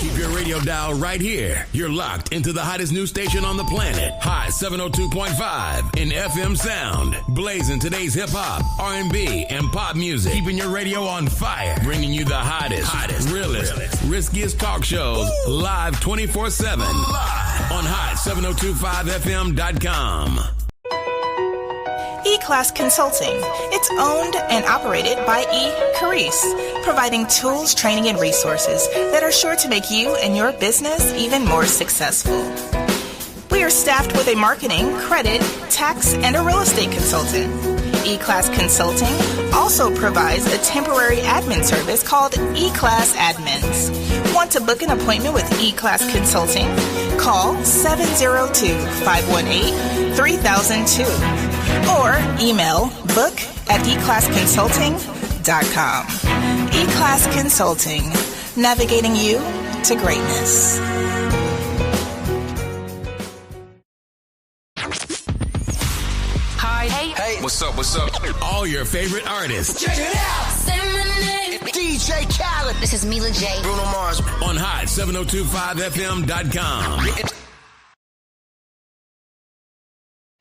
Keep your radio dial right here. You're locked into the hottest news station on the planet. Hot 702.5 in FM sound. Blazing today's hip-hop, R&B, and pop music. Keeping your radio on fire. Bringing you the hottest, realest, riskiest talk shows live 24/7 on hot7025fm.com. E-Class Consulting. It's owned and operated by Carice, providing tools, training, and resources that are sure to make you and your business even more successful. We are staffed with a marketing, credit, tax, and a real estate consultant. E-Class Consulting also provides a temporary admin service called E-Class Admins. Want to book an appointment with E-Class Consulting? Call 702-518-3002 or email book@eclassconsulting.com. E-Class Consulting, navigating you to greatness. Hi. Hey. What's up? All your favorite artists. Check it out. Say my name. DJ Khaled. This is Mila J. Bruno Mars. On hot7025fm.com.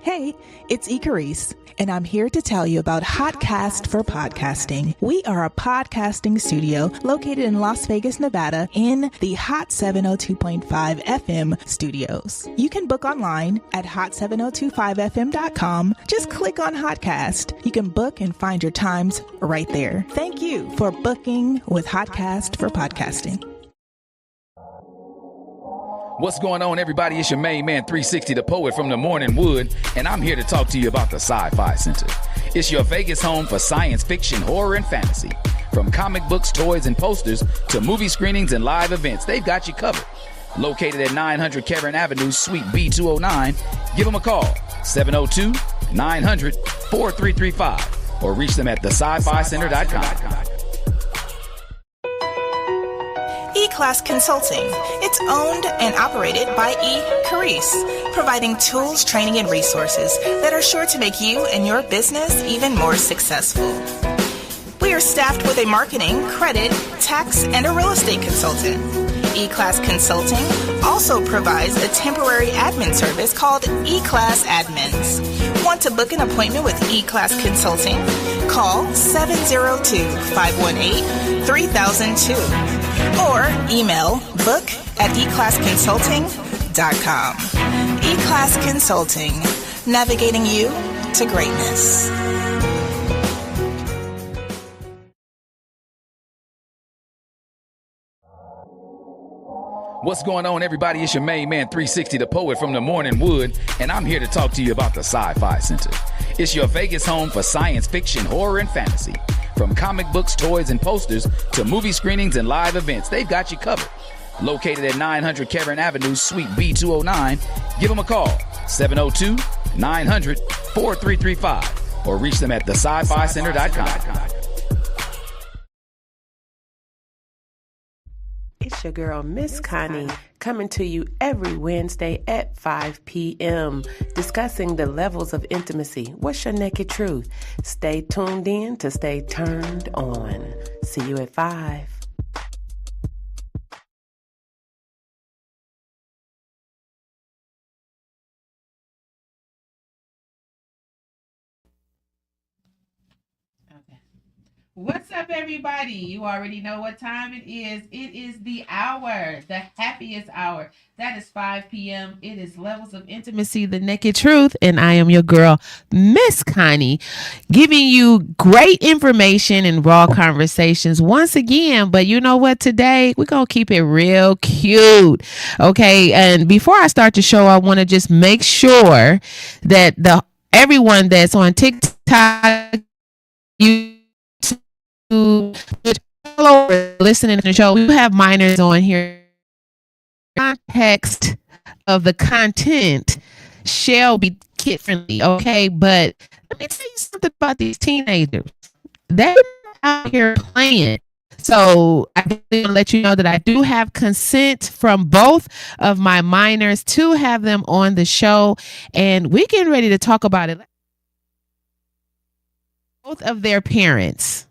Hey, it's Carice, and I'm here to tell you about Hotcast for Podcasting. We are a podcasting studio located in Las Vegas, Nevada, in the Hot 702.5 FM studios. You can book online at hot7025fm.com. Just click on Hotcast. You can book and find your times right there. Thank you for booking with Hotcast for Podcasting. What's going on, everybody? It's your main man, 360, the poet from the Morning Wood, and I'm here to talk to you about the Sci-Fi Center. It's your Vegas home for science fiction, horror, and fantasy. From comic books, toys, and posters to movie screenings and live events, they've got you covered. Located at 900 Karen Avenue, Suite B209, give them a call, 702-900-4335, or reach them at thescificenter.com. E-Class Consulting. It's owned and operated by Carice, providing tools, training, and resources that are sure to make you and your business even more successful. We are staffed with a marketing, credit, tax, and a real estate consultant. E-Class Consulting also provides a temporary admin service called E-Class Admins. Want to book an appointment with E-Class Consulting? Call 702-518-3002 or email book@eclassconsulting.com. E-Class Consulting, navigating you to greatness. What's going on, everybody? It's your main man, 360, the poet from the Morning Wood, and I'm here to talk to you about the Sci-Fi Center. It's your Vegas home for science fiction, horror, and fantasy. From comic books, toys, and posters to movie screenings and live events, they've got you covered. Located at 900 Karen Avenue, Suite B209, give them a call, 702-900-4335, or reach them at thescificenter.com. It's your girl, Miss Connie, coming to you every Wednesday at 5 p.m., discussing the levels of intimacy. What's your naked truth? Stay tuned in to stay turned on. See you at 5. What's up, everybody? You already know what time it is. It is the hour, the happiest hour. That is 5 p.m. It is Levels of Intimacy, the Naked Truth, and I am your girl, Miss Connie, giving you great information and raw conversations once again. But you know what? Today, we're going to keep it real cute, okay? And before I start the show, I want to just make sure that everyone that's on TikTok, listening to the show, we have minors on here. Context of the content shall be kid friendly, okay? But let me tell you something about these teenagers. They're out here playing. So I want to let you know that I do have consent from both of my minors to have them on the show, and we're getting ready to talk about it. Both of their parents.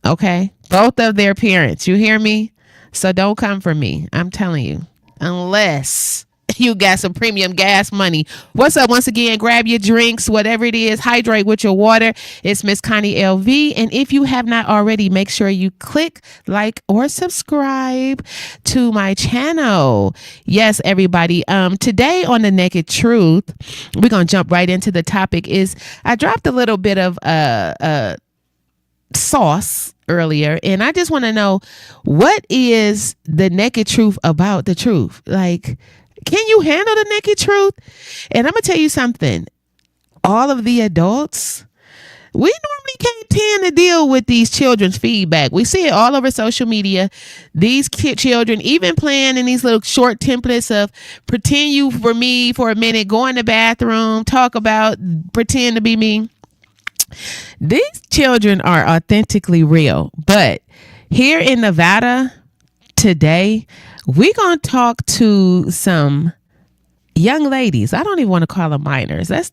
Okay, both of their parents. You hear me? So don't come for me. I'm telling you, unless you got some premium gas money. What's up? Once again, grab your drinks, whatever it is, hydrate with your water. It's Miss Connie LV. And if you have not already, make sure you click like or subscribe to my channel. Yes, everybody. Today on The Naked Truth, we're going to jump right into the topic. I dropped a little bit of sauce earlier, and I just want to know, what is the naked truth about the truth? Like, can you handle the naked truth? And I'm gonna tell you something, all of the adults, we normally can't tend to deal with these children's feedback. We see it all over social media. These children even playing in these little short templates of pretend you for me for a minute, go in the bathroom, talk about, pretend to be me. These children are authentically real. But here in Nevada today, we're going to talk to some young ladies. I don't even want to call them minors. Let's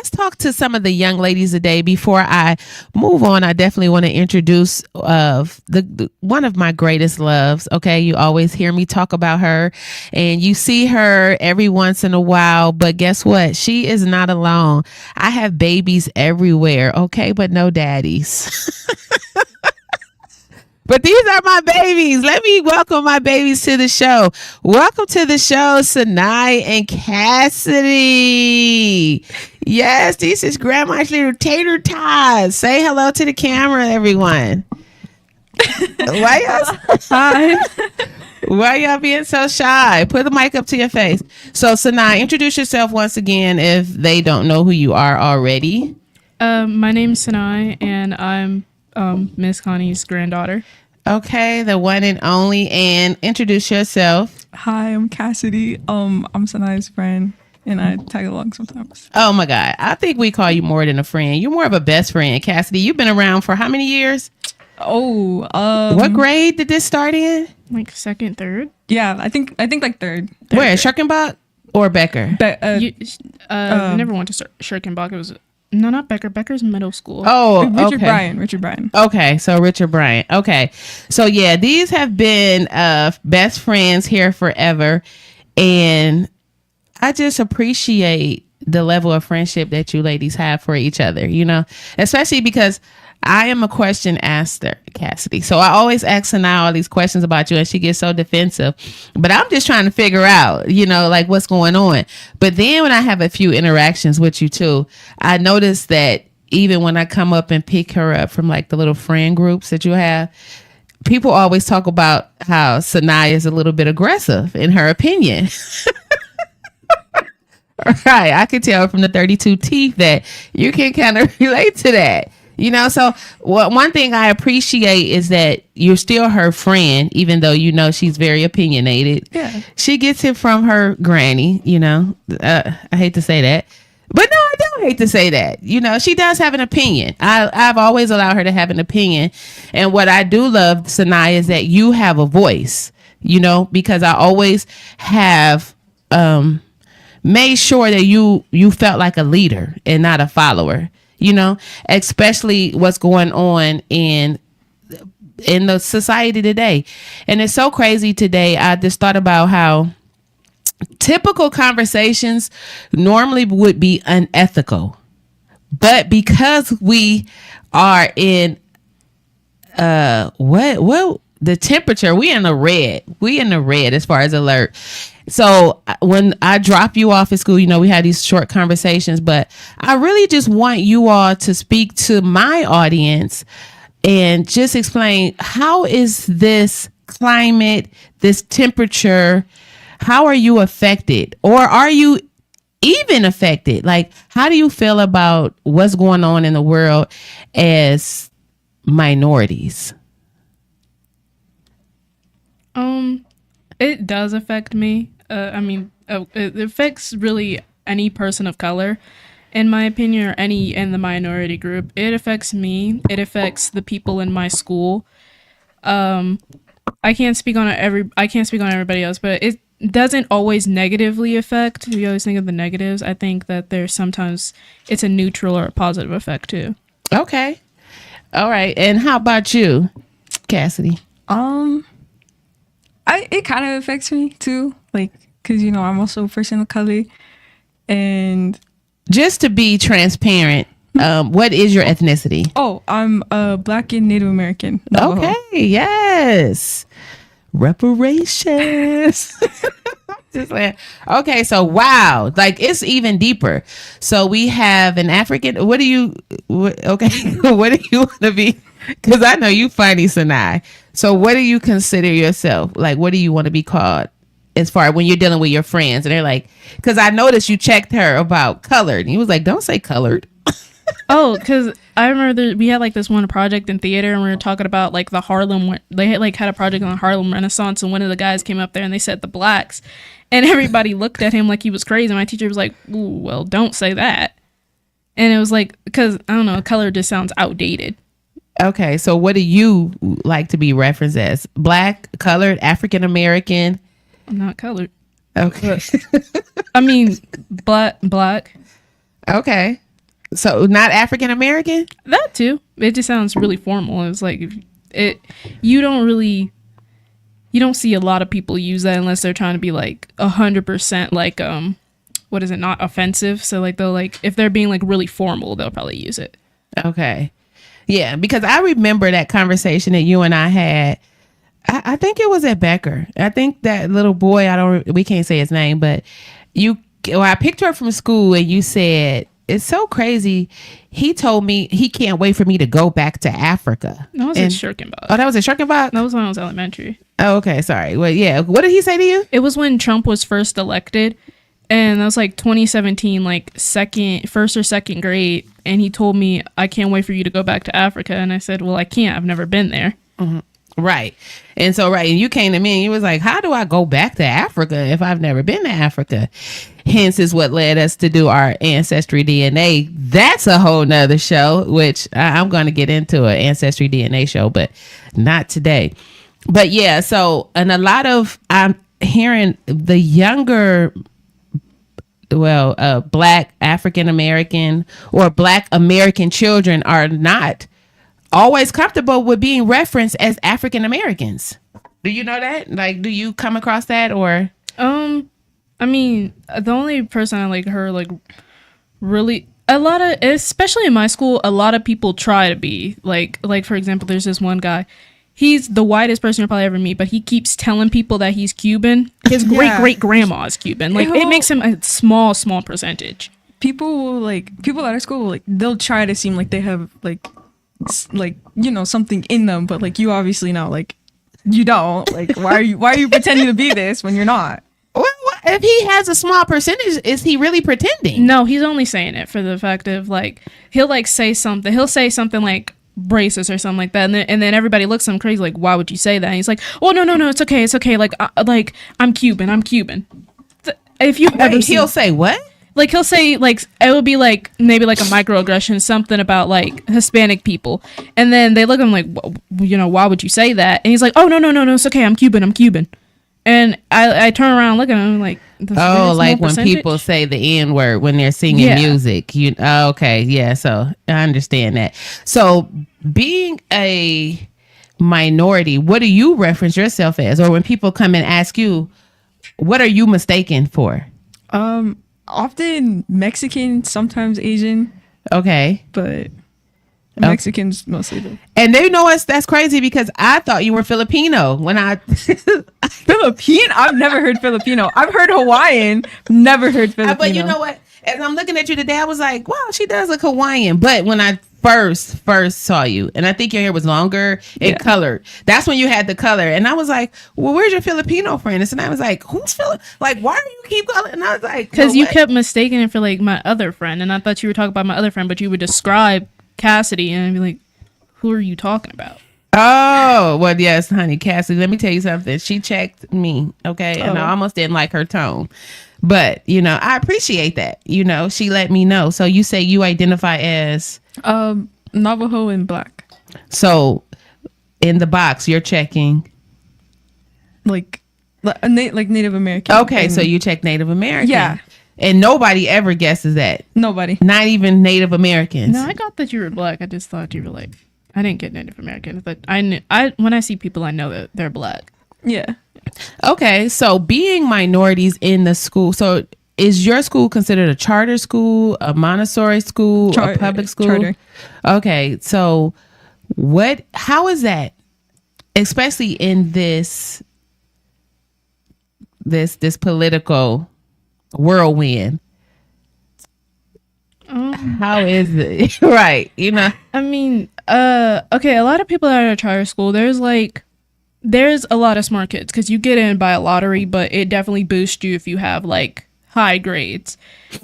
talk to some of the young ladies today. Before I move on, I definitely want to introduce the one of my greatest loves. Okay, you always hear me talk about her, and you see her every once in a while. But guess what? She is not alone. I have babies everywhere. Okay, but no daddies. But these are my babies. Let me welcome my babies to the show. Welcome to the show, Sanai and Cassidy. Yes, this is Grandma's little tater tots. Say hello to the camera, everyone. Why y'all being so shy? Put the mic up to your face. So, Sanai, introduce yourself once again if they don't know who you are already. My name's Sanai, and I'm Miss Connie's granddaughter. Okay, the one and only. And introduce yourself. Hi, I'm Cassidy. I'm Sanai's friend, and I tag along sometimes. Oh my God, I think we call you more than a friend. You're more of a best friend, Cassidy. You've been around for how many years? What grade did this start in? Like second, third. Yeah, I think like third. Where, Schirkenbach or Becker? Never went to Schirkenbach. It was not Becker. Becker's middle school. Oh, Richard Bryan. Okay, so Richard Bryan. Okay, so yeah, these have been best friends here forever, and I just appreciate the level of friendship that you ladies have for each other. You know, especially because I am a question asker, Cassidy. So I always ask Sanaa all these questions about you, and she gets so defensive. But I'm just trying to figure out, you know, like what's going on. But then when I have a few interactions with you too, I notice that even when I come up and pick her up from like the little friend groups that you have, people always talk about how Sanaa is a little bit aggressive in her opinion. Right. I can tell from the 32 teeth that you can kind of relate to that. You know, so one thing I appreciate is that you're still her friend, even though you know she's very opinionated. Yeah. She gets it from her granny, you know. I hate to say that. But no, I don't hate to say that. You know, she does have an opinion. I've always allowed her to have an opinion. And what I do love, Sanaa, is that you have a voice, you know, because I always have made sure that you felt like a leader and not a follower. You know, especially what's going on in the society today. And it's so crazy today. I just thought about how typical conversations normally would be unethical. But because we are in the temperature, we in the red as far as alert. So when I drop you off at school, you know, we had these short conversations, but I really just want you all to speak to my audience and just explain, how is this climate, this temperature, how are you affected, or are you even affected? Like, how do you feel about what's going on in the world as minorities? It does affect me. It affects really any person of color, in my opinion, or any in the minority group. It affects me. It affects the people in my school. I can't speak on everybody else, but it doesn't always negatively affect. We always think of the negatives. I think that there's sometimes it's a neutral or a positive effect too. Okay. All right. And how about you, Cassidy? it kind of affects me too, like, because I'm also a person of color. And just to be transparent, what is your ethnicity? Oh, I'm Black and Native American. Navajo. Okay, yes, reparations. Just like, okay, so wow, like it's even deeper. So we have an African. What do you want to be? Because I know you funny, Sanai. So what do you consider yourself? Like, what do you want to be called as far when you're dealing with your friends? And they're like, because I noticed you checked her about colored. And he was like, don't say colored. Oh, because I remember we had like this one project in theater, and we were talking about like the Harlem. They had a project on the Harlem Renaissance, and one of the guys came up there and they said the blacks, and everybody looked at him like he was crazy. My teacher was like, "Ooh, well, don't say that." And it was like, because I don't know, color just sounds outdated. Okay, so what do you like to be referenced as? Black, colored, African American? I'm not colored. Okay. I mean, black. Okay. So not African American? That too. It just sounds really formal. It's like you don't see a lot of people use that unless they're trying to be like 100% like what is it, not offensive. So like they'll like, if they're being like really formal, they'll probably use it. Okay. Yeah, because I remember that conversation that you and I had. I think it was at Becker. I think that little boy, we can't say his name, but I picked her up from school and you said, it's so crazy. He told me he can't wait for me to go back to Africa. That was at Schirkenbach. Oh, that was at Schirkenbach? That was when I was elementary. Oh, okay. Sorry. Well, yeah. What did he say to you? It was when Trump was first elected. And that was like 2017, like first or second grade. And he told me, I can't wait for you to go back to Africa. And I said, well, I can't. I've never been there. Mm-hmm. Right. And so, right. And you came to me and you was like, how do I go back to Africa if I've never been to Africa? Hence is what led us to do our Ancestry DNA. That's a whole nother show, which I'm going to get into an Ancestry DNA show, but not today. But yeah, so, and I'm hearing the younger, Black African American or Black American children are not always comfortable with being referenced as African Americans. Do you know that? Like, do you come across that or? I mean, the only person I like her, like, really, especially in my school, a lot of people try to be like, for example, there's this one guy. He's the whitest person you'll probably ever meet, but he keeps telling people that he's Cuban. His great grandma is Cuban. Like, it makes him a small percentage. People at our school, like, they'll try to seem like they have like something in them, but like you obviously know, like, you don't. Like, why are you pretending to be this when you're not? Well, if he has a small percentage, is he really pretending? No, he's only saying it for the fact of like he'll say something like racist or something like that, and then everybody looks at him crazy like, why would you say that? And he's like, oh no, it's okay, like I'm Cuban. If you ever he'll say what? Like he'll say like it would be like maybe like a microaggression, something about like Hispanic people, and then they look at him like, why would you say that? And he's like, oh no, it's okay, I'm Cuban. And I turn around and look at him like, like when people say the N word when they're singing music. Okay, yeah. So I understand that. So being a minority, what do you reference yourself as? Or when people come and ask you, what are you mistaken for? Often Mexican, sometimes Asian. Okay, but Mexicans mostly do. And they know us. That's crazy because I thought you were Filipino when I Filipino. I've never heard Filipino. I've heard Hawaiian. Never heard Filipino. But you know what? As I'm looking at you today, I was like, wow, she does look Hawaiian. But when I first saw you, and I think your hair was longer and colored, that's when you had the color. And I was like, well, where's your Filipino friend? And I was like, who's Filipino? Like, why do you keep calling? And I was like, because you kept mistaking it for like my other friend. And I thought you were talking about my other friend, but you would describe Cassidy and I'd be like, who are you talking about? Oh, well, yes, honey, Cassidy, let me tell you something. She checked me, okay? And I almost didn't like her tone. But, I appreciate that. She let me know. So you say you identify as? Navajo and Black. So in the box, you're checking? Like Native American. Okay, so you check Native American. Yeah. And nobody ever guesses that. Nobody. Not even Native Americans. No, I got that you were Black. I just thought you were like, I didn't get Native American. But when I see people, I know that they're Black. Yeah. Okay, so being minorities in the school. So is your school considered a charter school, a Montessori school, a public school? Charter. Okay, so how is that, especially in this political whirlwind? How is it? Right, I mean, okay, a lot of people that are at charter school, there's a lot of smart kids because you get in by a lottery, but it definitely boosts you if you have like high grades.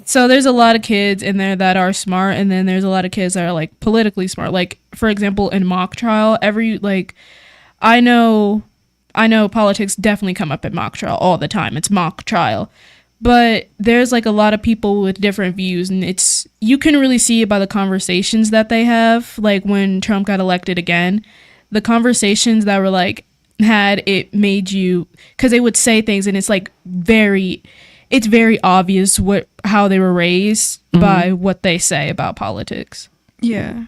So there's a lot of kids in there that are smart, and then there's a lot of kids that are like politically smart. Like, for example, in mock trial, I know politics definitely come up at mock trial all the time. It's mock trial. But there's like a lot of people with different views, and you can really see it by the conversations that they have. Like when Trump got elected again, the conversations that were like had, it made you, because they would say things, and it's very obvious how they were raised by what they say about politics. Yeah.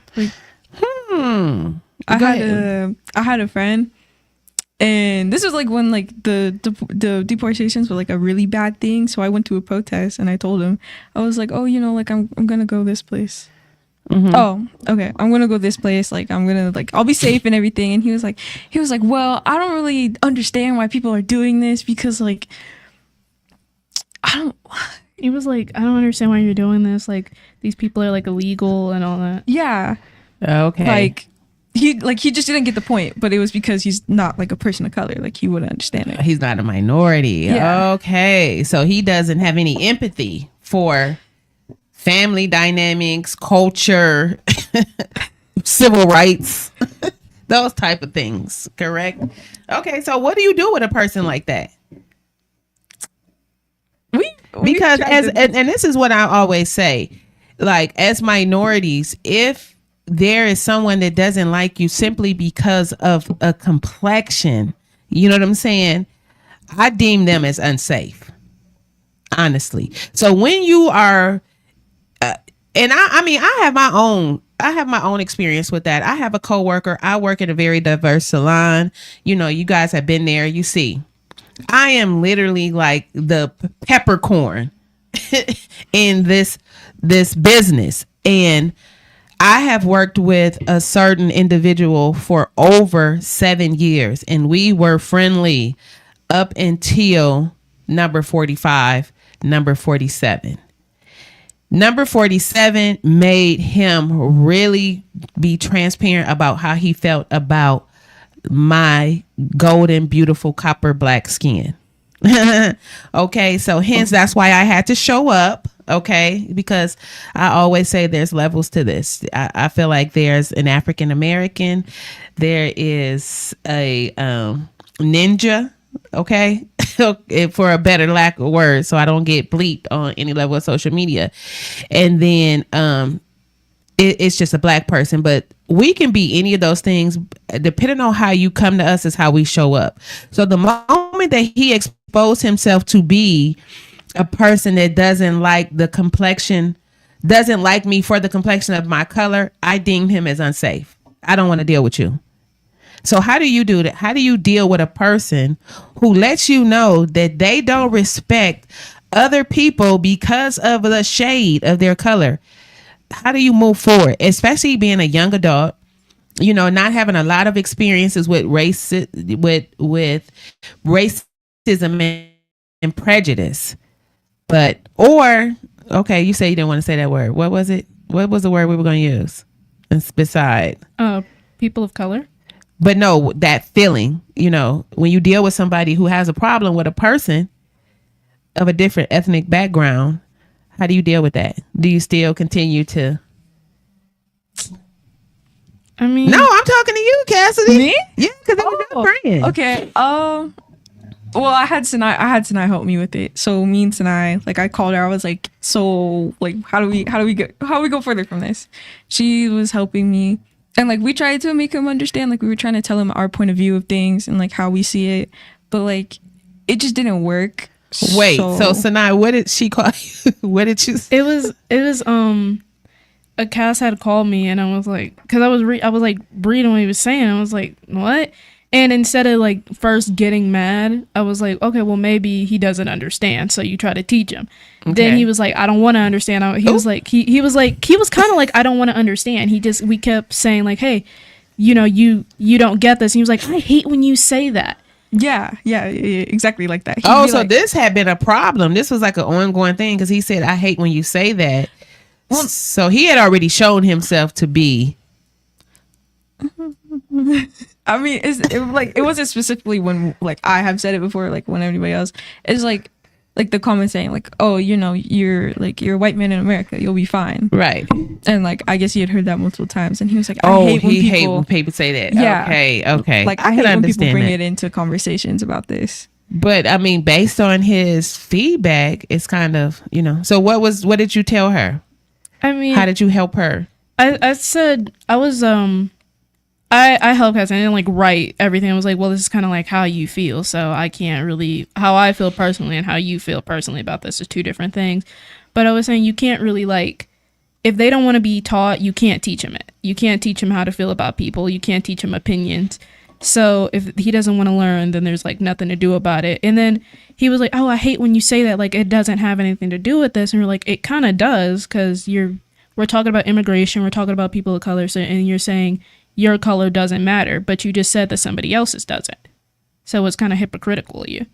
I had a friend, and this was like when like the deportations were like a really bad thing. So I went to a protest, and I told him, I was like, oh, like I'm gonna go this place. Oh, okay, I'm gonna go this place. Like I'm gonna I'll be safe and everything. And he was like, well, I don't really understand why people are doing this because He was like, I don't understand why you're doing this. Like these people are like illegal and all that. Yeah. Okay. He just didn't get the point, but it was because he's not like a person of color. Like he wouldn't understand it. He's not a minority. Yeah. Okay. So he doesn't have any empathy for family dynamics, culture, civil rights, those type of things. Correct? Okay. So what do you do with a person like that? Because and this is what I always say, like as minorities, if there is someone that doesn't like you simply because of a complexion, you know what I'm saying? I deem them as unsafe, honestly. So when you are, and I have my own experience with that. I have a coworker. I work in a very diverse salon. You guys have been there. You see, I am literally like the peppercorn in this business, and I have worked with a certain individual for over 7 years, and we were friendly up until number 45, number 47. Number 47 made him really be transparent about how he felt about my golden, beautiful, copper black skin. Okay, so hence that's why I had to show up. Okay, because I always say there's levels to this. I feel like there's an African American, there is a ninja. Okay, for a better lack of words, so I don't get bleeped on any level of social media, and then it's just a black person. But we can be any of those things depending on how you come to us is how we show up. So the moment that he exposed himself to be a person that doesn't like the complexion, doesn't like me for the complexion of my color, I deem him as unsafe. I don't want to deal with you. So how do you do that? How do you deal with a person who lets you know that they don't respect other people because of the shade of their color? How do you move forward, especially being a young adult, not having a lot of experiences with with racism and prejudice? Okay, you say you didn't want to say that word. What was it? What was the word we were going to use? Beside people of color. But no, that feeling, when you deal with somebody who has a problem with a person of a different ethnic background, how do you deal with that? Do you still continue to? I mean, no, I'm talking to you, Cassidy. Me? Yeah, because I'm your friend. Okay. Well, I had Sanai help me with it. So me and Sanai, I called her. I was like, so how do we go further from this? She was helping me, and we tried to make him understand. We were trying to tell him our point of view of things and how we see it, but it just didn't work. Wait, so Sanai, what did she call you? What did you say? It was a Cass had called me, and I was like, because I was reading what he was saying. I was like, what? And instead of like first getting mad, I was like, okay, well maybe he doesn't understand, so you try to teach him. Then he was like, I don't want to understand. He was like, he was kind of like, I don't want to understand. We kept saying like, hey, you know, you don't get this. And he was like, I hate when you say that. Yeah, exactly like that. So this had been a problem. This was like an ongoing thing because he said, I hate when you say that. Well, so he had already shown himself to be. I mean, it wasn't specifically when like I have said it before, like when anybody else. It's like the comment saying like, oh, you know, you're a white man in America, you'll be fine, right? And like I guess he had heard that multiple times, and he was like, hate when people say that. Yeah, okay. Like I hate when people bring it into conversations about this. But I mean, based on his feedback, it's kind of, you know. So what did you tell her? I mean, how did you help her? I said I was I helped Cass. I didn't like write everything. I was like, well, this is kind of like how you feel. So I can't really, how I feel personally and how you feel personally about this is two different things. But I was saying you can't really like, if they don't want to be taught, you can't teach them it. You can't teach them how to feel about people. You can't teach them opinions. So if he doesn't want to learn, then there's like nothing to do about it. And then he was like, oh, I hate when you say that. Like, it doesn't have anything to do with this. And we're like, it kind of does, because we're talking about immigration. We're talking about people of color. So, and you're saying your color doesn't matter, but you just said that somebody else's doesn't. So it's kind of hypocritical of you.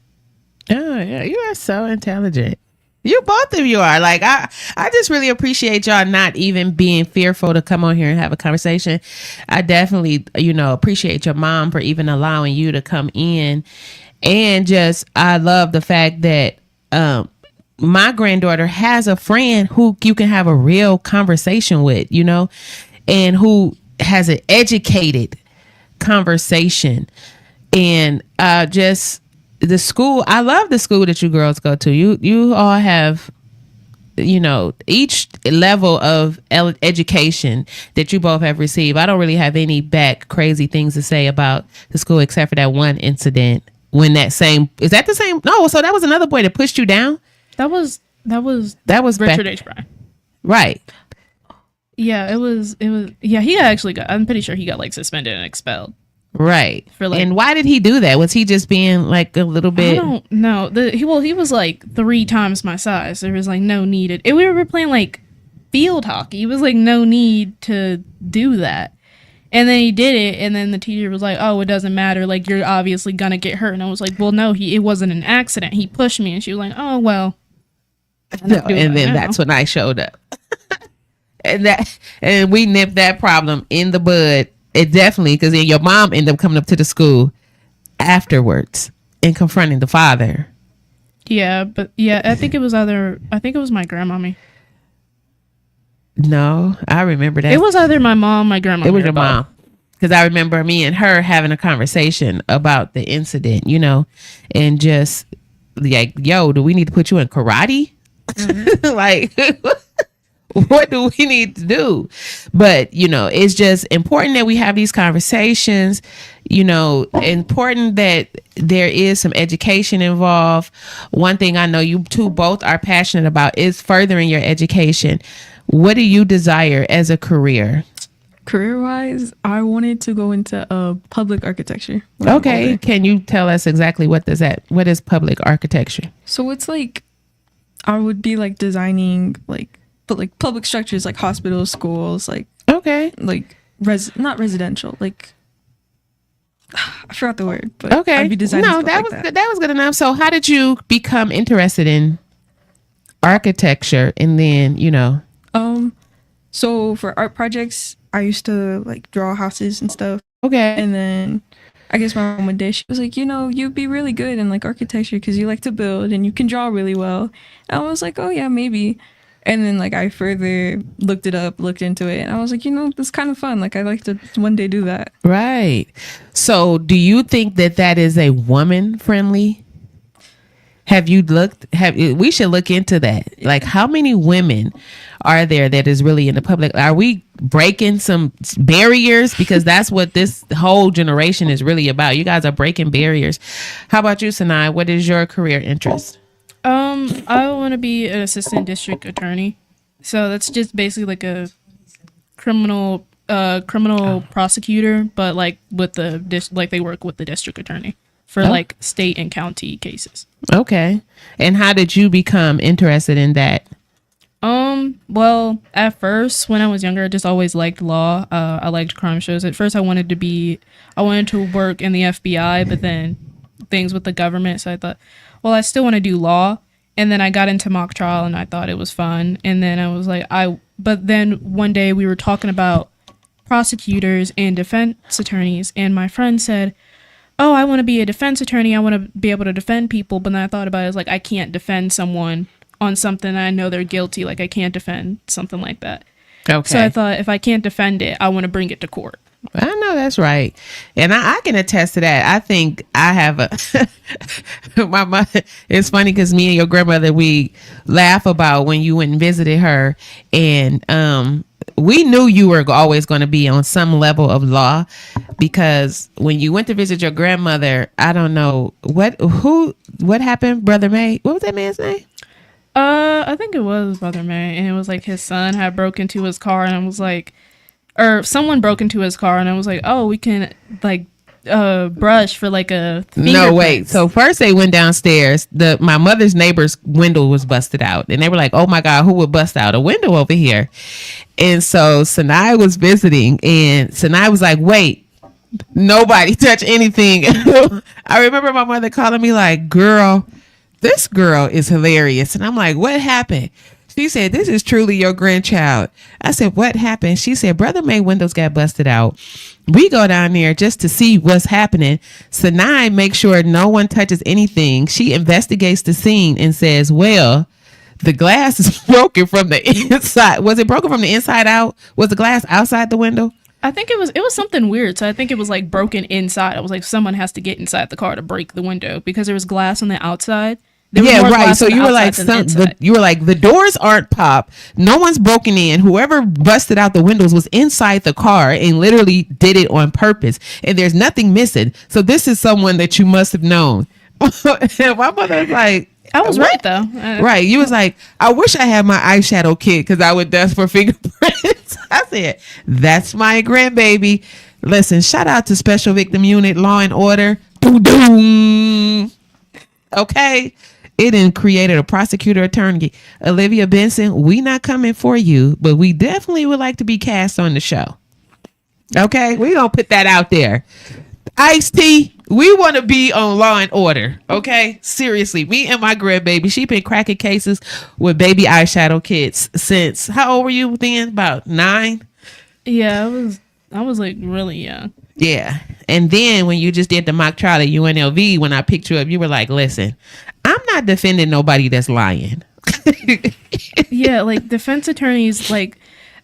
Oh, yeah. You are so intelligent. You both of you are. Like, I just really appreciate y'all not even being fearful to come on here and have a conversation. I definitely, you know, appreciate your mom for even allowing you to come in. And just, I love the fact that my granddaughter has a friend who you can have a real conversation with, you know, and who has an educated conversation. And just the school, I love the school that you girls go to. You all have, you know, each level of education that you both have received. I don't really have any crazy things to say about the school except for that one incident when is that the same? No, so that was another boy that pushed you down. That was Richard H. Bryan. Right. Yeah, it was yeah, he actually got, I'm pretty sure he got like suspended and expelled. Right. And why did he do that? Was he just being like a little bit? I don't know. He was like 3 times my size. There was like no need. We were playing like field hockey. It was like no need to do that. And then he did it, and then the teacher was like, oh, it doesn't matter. Like, you're obviously gonna get hurt. And I was like, well, no, it wasn't an accident. He pushed me. And she was like, oh, well. No, and then that's when I showed up. And we nipped that problem in the bud. It definitely, because then your mom ended up coming up to the school afterwards and confronting the father. Yeah, but yeah, I think it was my grandmommy. No, I remember that. It was either my mom, my grandma. It was your mom. Because I remember me and her having a conversation about the incident, you know, and just like, yo, do we need to put you in karate? Mm-hmm. Like, what do we need to do? But, you know, it's just important that we have these conversations, you know, important that there is some education involved. One thing I know you two both are passionate about is furthering your education. What do you desire as a career? Career-wise, I wanted to go into public architecture. Okay. Can you tell us exactly what is public architecture? So it's like, I would be like designing but public structures like hospitals, schools, like like not residential, like I forgot the word, but I'd be designing. No, that was good enough. So how did you become interested in architecture? And then, you know, so for art projects, I used to like draw houses and stuff. Okay. And then I guess my mom one day, she was like, you know, you'd be really good in like architecture because you like to build and you can draw really well. And I was like, oh yeah, maybe. And then like I further looked into it, and I was like, you know, this is kind of fun. Like I'd like to one day do that. Right. So do you think that is a woman friendly? We should look into that. Like, how many women are there that is really in the public? Are we breaking some barriers? Because that's what this whole generation is really about. You guys are breaking barriers. How about you, Sanai? What is your career interest? I want to be an assistant district attorney. So that's just basically like a criminal criminal prosecutor, but like with like they work with the district attorney for like state and county cases. Okay. And how did you become interested in that? Well, at first when I was younger, I just always liked law. I liked crime shows. At first I wanted to work in the FBI, but then things with the government, so I thought, well, I still want to do law. And then I got into mock trial and I thought it was fun. And then I was like, but then one day we were talking about prosecutors and defense attorneys, and my friend said, oh, I want to be a defense attorney. I want to be able to defend people. But then I thought about it, I was like, I can't defend someone on something I know they're guilty. Like, I can't defend something like that. Okay. So I thought, if I can't defend it, I want to bring it to court. I know that's right. And I can attest to that. I think I have my mother, it's funny because me and your grandmother, we laugh about when you went and visited her, and we knew you were always going to be on some level of law, because when you went to visit your grandmother, I don't know what happened, Brother May. What was that man's name? I think it was Brother May, and it was like his son had broke into his car, and I was like, or someone broke into his car, and I was like, oh, we can like brush for like a fingerprint. No, wait. So first they went downstairs. My mother's neighbor's window was busted out, and they were like, oh my God, who would bust out a window over here? And so Sinai was visiting, and Sinai was like, wait, nobody touch anything. I remember my mother calling me like, girl, this girl is hilarious. And I'm like, what happened? She said, this is truly your grandchild. I said, what happened? She said, Brother May windows got busted out. We go down there just to see what's happening. Sinai makes sure no one touches anything. She investigates the scene and says, well, the glass is broken from the inside. Was it broken from the inside out? Was the glass outside the window? I think it was something weird. So I think it was like broken inside. I was like, someone has to get inside the car to break the window, because there was glass on the outside. Yeah, right. So you were like, the doors aren't popped. No one's broken in. Whoever busted out the windows was inside the car and literally did it on purpose. And there's nothing missing. So this is someone that you must have known. My mother was like, I was right though. Right. You was like, I wish I had my eyeshadow kit because I would dust for fingerprints. I said, that's my grandbaby. Listen, shout out to Special Victim Unit, Law and Order. Doo-doo. Okay. It done created a prosecutor attorney. Olivia Benson, we not coming for you, but we definitely would like to be cast on the show. Okay. We gonna put that out there. Ice-T, we want to be on Law and Order. Okay. Seriously, me and my grandbaby, she been cracking cases with baby eyeshadow kits since, how old were you then? About 9? Yeah, I was like really young. Yeah. And then when you just did the mock trial at UNLV, when I picked you up, you were like, listen, I'm not defending nobody that's lying. Yeah, like defense attorneys, like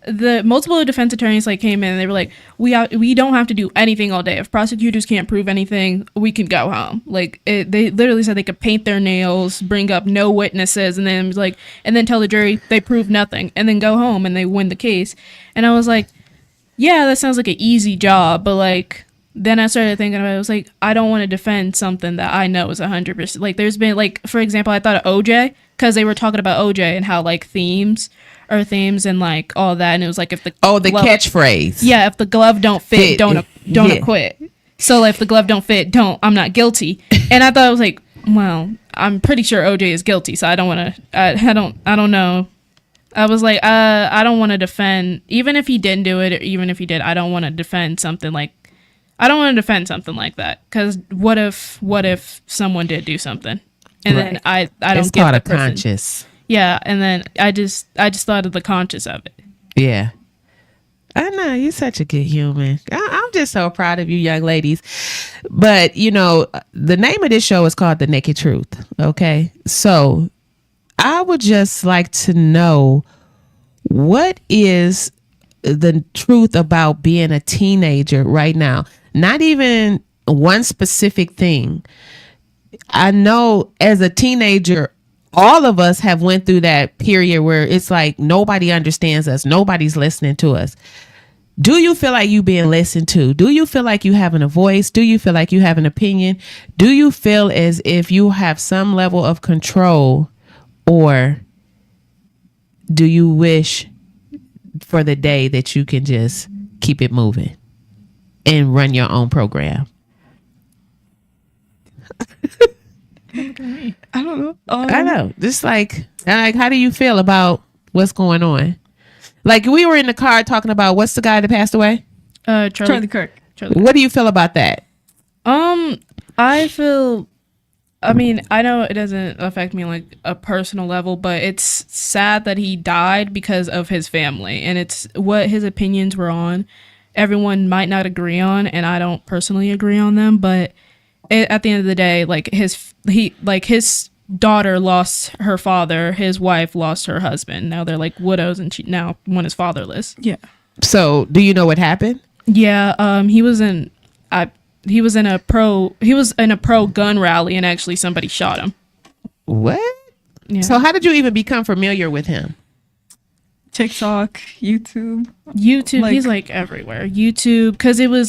the multiple defense attorneys like came in and they were like, we don't have to do anything all day. If prosecutors can't prove anything, we can go home. Like they literally said they could paint their nails, bring up no witnesses, and then tell the jury they proved nothing, and then go home and they win the case. And I was like, yeah, that sounds like an easy job, but like then I started thinking about it. I was like, I don't want to defend something that I know is 100%. Like there's been like, for example, I thought of OJ because they were talking about OJ and how like themes and like all that, and it was like if the catchphrase, yeah, if the glove don't fit, don't acquit. So like, if the glove don't fit, I'm not guilty. And I thought, I was like, well, I'm pretty sure OJ is guilty, so I don't want to. I don't know. I was like, I don't want to defend, even if he didn't do it, or even if he did, I don't want to defend something like that, because what if someone did do something, and then I don't it's get called the a person. conscience. Yeah, and then I just thought of the conscience of it. Yeah. I know, you're such a good human. I'm just so proud of you young ladies. But, you know, the name of this show is called The Naked Truth. Okay. So I would just like to know, what is the truth about being a teenager right now? Not even one specific thing. I know as a teenager, all of us have went through that period where it's like nobody understands us. Nobody's listening to us. Do you feel like you being listened to? Do you feel like you having a voice? Do you feel like you have an opinion? Do you feel as if you have some level of control, or do you wish for the day that you can just keep it moving and run your own program? I don't know. I know. Just like, how do you feel about what's going on? Like, we were in the car talking about, what's the guy that passed away? Charlie Kirk. What do you feel about that? I feel, I mean, I know it doesn't affect me like a personal level, but it's sad that he died because of his family, and it's what his opinions were on. Everyone might not agree on, and I don't personally agree on them, but at the end of the day, like his daughter lost her father, his wife lost her husband. Now they're like widows, and now one is fatherless. Yeah. So, do you know what happened? Yeah. He was in a pro gun rally, and actually somebody shot him. What? Yeah. So, how did you even become familiar with him? TikTok, YouTube. Like, he's like everywhere. YouTube, because it was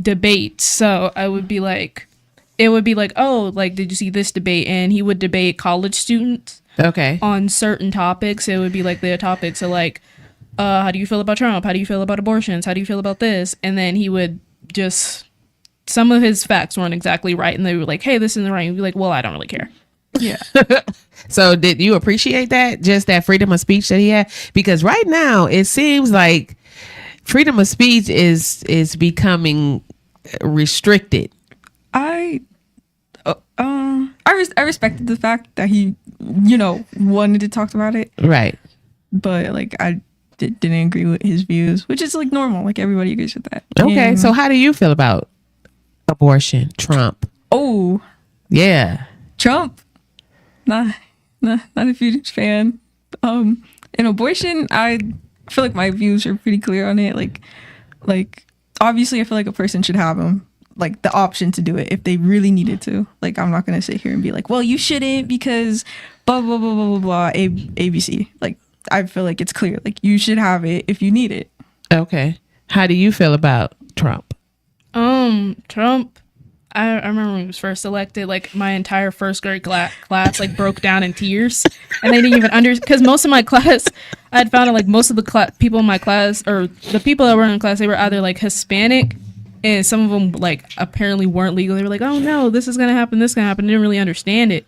debates. So it would be like, oh, like, did you see this debate? And he would debate college students. Okay. On certain topics. It would be like the topics are like, how do you feel about Trump? How do you feel about abortions? How do you feel about this? And then he would just, some of his facts weren't exactly right, and they were like, hey, this isn't right. And he'd be like, well, I don't really care. Yeah. So did you appreciate that? Just that freedom of speech that he had? Because right now it seems like freedom of speech is becoming restricted. I respected the fact that he, wanted to talk about it. Right. But like I didn't agree with his views, which is like normal. Like everybody agrees with that. Okay. And, so how do you feel about abortion, Trump? Oh. Yeah. Trump. Not a huge fan. In abortion, I feel like my views are pretty clear on it. Like obviously I feel like a person should have like the option to do it if they really needed to. Like I'm not gonna sit here and be like, well, you shouldn't because blah blah blah blah blah blah ABC. Like I feel like it's clear. Like you should have it if you need it. Okay. How do you feel about Trump? Trump, I remember when he was first elected, like my entire first grade class like broke down in tears, and they didn't even because most of my class, I had found out like most of the people in my class, or the people that were in class, they were either like Hispanic, and some of them like apparently weren't legal. They were like, oh no, this is gonna happen, this is gonna happen. They didn't really understand it,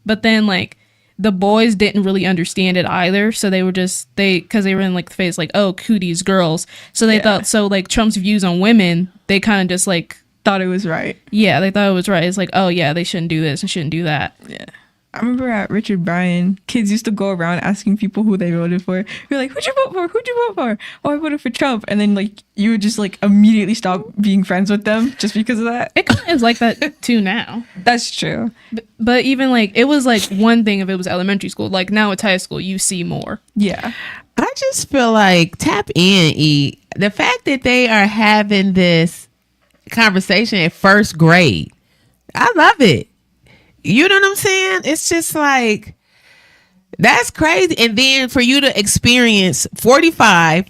but then like the boys didn't really understand it either, so they were just because they were in like the phase like, oh, cooties, girls, so they thought, so like Trump's views on women, they kind of just like thought it was right. Yeah, they thought it was right. It's like, oh yeah, they shouldn't do this and shouldn't do that. Yeah. I remember at Richard Bryan, kids used to go around asking people who they voted for. You're like, who'd you vote for? Who'd you vote for? Oh, I voted for Trump. And then like you would just like immediately stop being friends with them just because of that. It kind of is like that too now. That's true. But even like, it was like one thing if it was elementary school. Like now it's high school, you see more. Yeah. I just feel like tap in, E. The fact that they are having this conversation at first grade, I love it. You know what I'm saying? It's just like, that's crazy. And then for you to experience 45,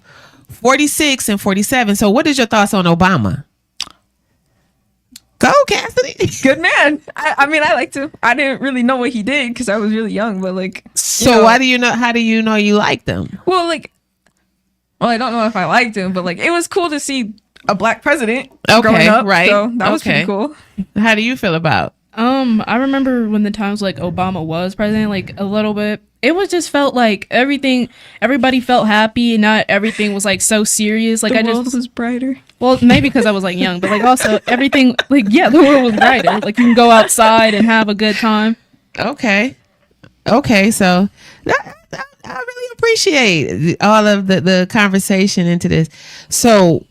46, and 47. So what is your thoughts on Obama? Go, Cassidy. Good man. I mean, I liked him. I didn't really know what he did because I was really young, but like. So how do you know you liked him? Well, I don't know if I liked him, but like it was cool to see a black president growing up. Right. So that was pretty cool. How do you feel about? I remember when the times like Obama was president, like a little bit, it was just felt like everybody felt happy, and not everything was like so serious. Like the world was brighter. Well, maybe because I was like young, but like also everything, like, yeah, the world was brighter. Like you can go outside and have a good time. Okay. So I really appreciate all of the conversation into this. So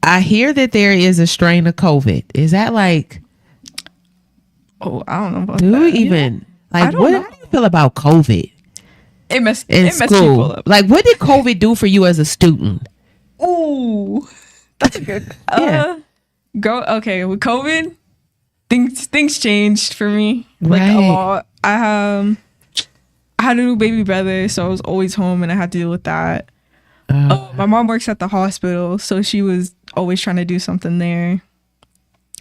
I hear that there is a strain of COVID. Is that like? Oh, I don't know about do that. We even like what? How do you feel about COVID? It messed school. People up. Like, what did COVID do for you as a student? Ooh, that's a good. Yeah. Okay, with COVID, things changed for me like a lot. I had a new baby brother, so I was always home, and I had to deal with that. My mom works at the hospital, so she was always trying to do something there.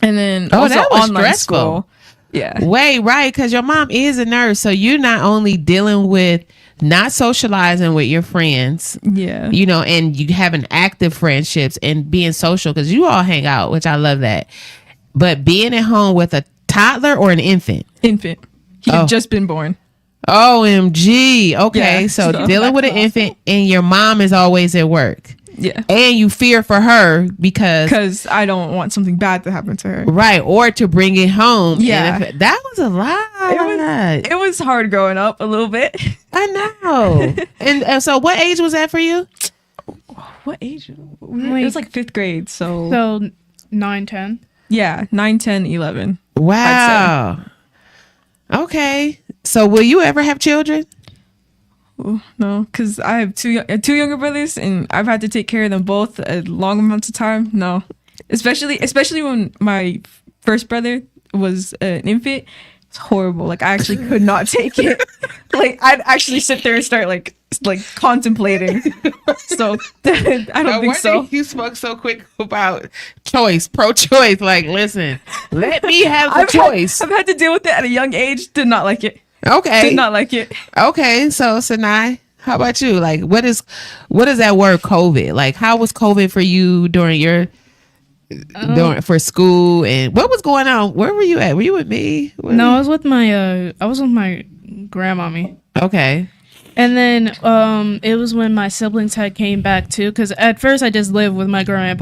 And then also that was online stressful. school. Yeah. Wait, right, because your mom is a nurse, so you're not only dealing with not socializing with your friends. Yeah. You know, and you having active friendships and being social because you all hang out, which I love that. But being at home with a toddler or an infant? Infant. He had just been born. OMG. Okay, Yeah, so so dealing with an infant and your mom is always at work. Yeah. And you fear for her because I don't want something bad to happen to her. right, or to bring it home. Yeah. And that was a lot. It was hard growing up a little bit. I know. And so what age was that for you? What age? It was like 5th grade. So 9, 10. Yeah, 9, 10, 11. Wow. Okay. So will you ever have children? Oh, no, because I have two younger brothers, and I've had to take care of them both a long amounts of time. No, especially when my first brother was an infant. It's horrible. Like I actually could not take it. Like I'd actually sit there and start like contemplating. So I don't think so. You spoke so quick about pro-choice. Like, listen, let me have the choice. I've had to deal with it at a young age. Did not like it. Okay. Did not like it. Okay, so Sanai, how about you? Like, what is that word COVID? Like, how was COVID for you during your for school, and what was going on? Where were you at? Were you with me? No, I was with my grandmommy. Okay. And then it was when my siblings had came back too, because at first I just lived with my grandma and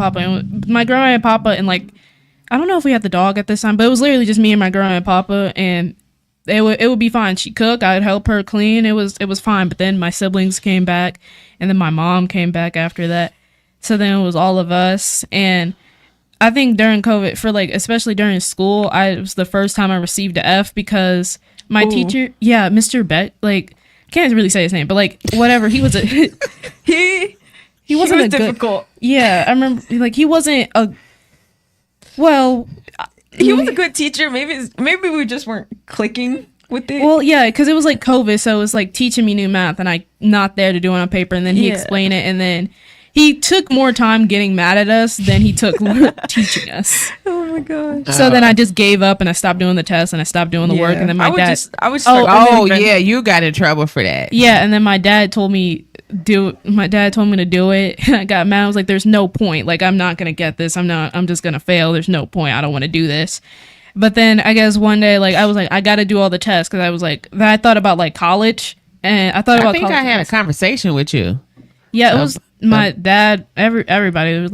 papa, and like I don't know if we had the dog at this time, but it was literally just me and my grandma and papa, and it would be fine. She'd cook, I'd help her clean. It was fine. But then my siblings came back, and then my mom came back after that. So then it was all of us. And I think during COVID, especially during school, it was the first time I received an F because my teacher, Mr. Beck, can't really say his name, but whatever, he was he wasn't was difficult. I remember he wasn't he was a good teacher. Maybe we just weren't clicking with it. Well, yeah, because it was COVID, so it was teaching me new math, and I not there to do it on paper, and then he explained it, and then he took more time getting mad at us than he took teaching us. Oh my gosh! So then I just gave up, and I stopped doing the test, and I stopped doing the work, and then my dad. You got in trouble for that. Yeah, and then my dad told me to do it. I got mad. I was like, there's no point. I'm not going to get this. I'm just going to fail. There's no point. I don't want to do this. But then I guess one day, I was like, I got to do all the tests. Cause I was like, then I thought about college, and I thought about college. I had a conversation with you. Yeah, it was my dad, everybody. It was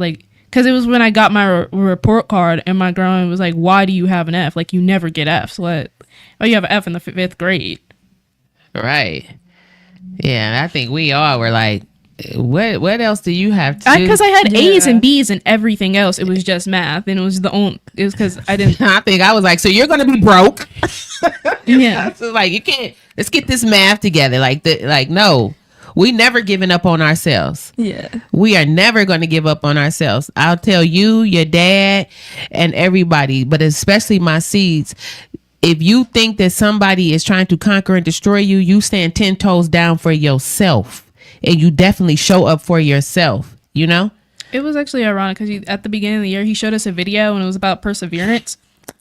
cause it was when I got my report card, and my grandma was like, why do you have an F? You never get Fs. You have an F in the 5th grade. Right. Yeah, I think we all were like, what else do you have to do? Because I had A's and B's and everything else. It was just math, and it was because I didn't. I think I was like, so you're gonna be broke. Yeah. So you can't. Let's get this math together. No, we never giving up on ourselves. Yeah. We are never going to give up on ourselves. I'll tell you, your dad, and everybody, but especially my seeds. If you think that somebody is trying to conquer and destroy you, you stand 10 toes down for yourself, and you definitely show up for yourself. You know? It was actually ironic because at the beginning of the year, he showed us a video, and it was about perseverance.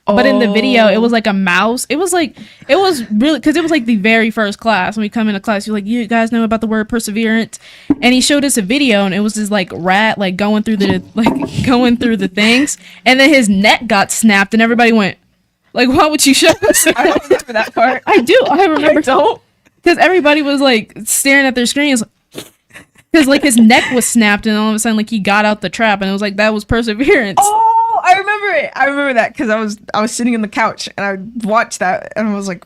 But in the video, it was a mouse. It was really, because it was the very first class. When we come into class, you're like, you guys know about the word perseverance? And he showed us a video, and it was this rat going through the things, and then his neck got snapped, and everybody went, why would you show us? I don't remember that part. I do. I remember. Because everybody was staring at their screens. Because his neck was snapped, and all of a sudden he got out the trap, and it was that was perseverance. Oh, I remember it. I remember that because I was sitting on the couch and I watched that, and I was like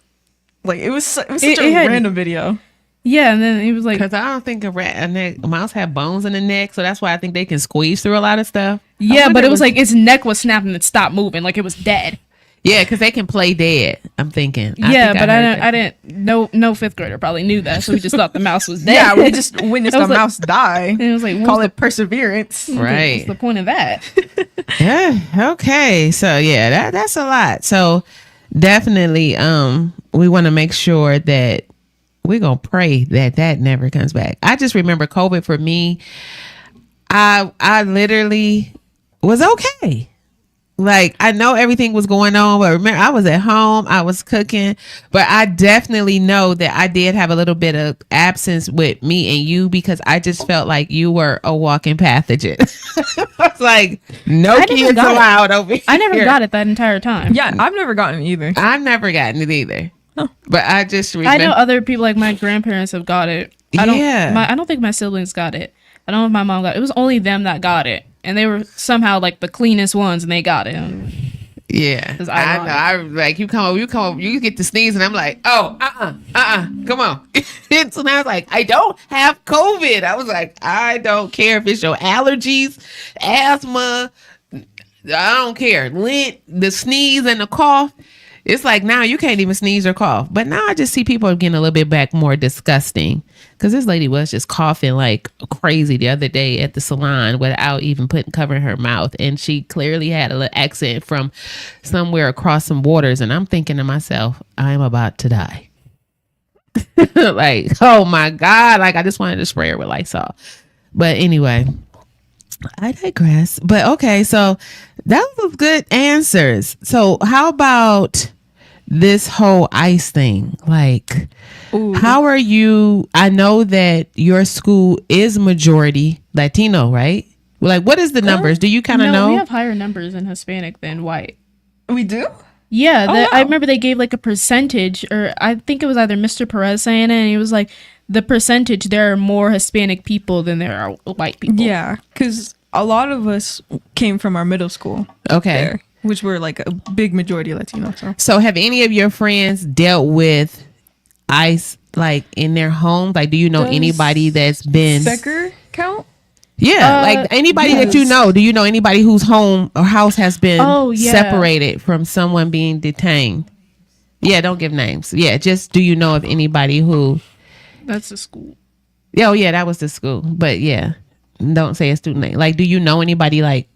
it was such a random video. Yeah, and then he was because I don't think a mouse have bones in the neck, so that's why I think they can squeeze through a lot of stuff. Yeah, but it was his neck was snapped and it stopped moving, it was dead. Yeah, because they can play dead. I'm thinking. I didn't. No 5th grader probably knew that, so we just thought the mouse was dead. Yeah, we just witnessed a mouse die. And it was call it perseverance. Right. What's the point of that? Yeah. Okay. So yeah, that's a lot. So definitely, we want to make sure that we're gonna pray that never comes back. I just remember COVID for me. I literally was okay. Like, I know everything was going on, but remember, I was at home, I was cooking, but I definitely know that I did have a little bit of absence with me and you because I just felt like you were a walking pathogen. I was like, no kids allowed over here. I never got it that entire time. Yeah, I've never gotten it either. I've never gotten it either. Oh. But I just remember. I know other people, like my grandparents have got it. I don't think my siblings got it. I don't know if my mom got it. It was only them that got it. And they were somehow like the cleanest ones, and they got it. Yeah, I know. I like you come over, you get to sneeze, and I'm like, oh, come on. So now I was like, I don't have COVID. I was like, I don't care if it's your allergies, asthma. I don't care. The sneeze and the cough. It's like now you can't even sneeze or cough. But now I just see people getting a little bit back more disgusting. Because this lady was just coughing like crazy the other day at the salon without even covering her mouth. And she clearly had a little accent from somewhere across some waters. And I'm thinking to myself, I'm about to die. Like, oh my God. Like, I just wanted to spray her with Lysol. But anyway, I digress. But okay, so that was good answers. So how about this whole ICE thing? Like, how are you? I know that your school is majority Latino, right? Like, what is the numbers? Do you kind of know? We have higher numbers in Hispanic than white. We do? Yeah, wow. I remember they gave like a percentage, or I think it was either Mr. Perez saying it, and he was like, the percentage, there are more Hispanic people than there are white people. Yeah, because a lot of us came from our middle school. Okay. There, which were like a big majority Latino. So have any of your friends dealt with ICE like in their homes? Like, do you know anybody that's been Becker count? Yeah, like anybody that you know. Do you know anybody whose home or house has been separated from someone being detained? Yeah, don't give names. Yeah, just do you know of anybody who? That's the school. Oh yeah, that was the school. But yeah, don't say a student name. Like, do you know anybody like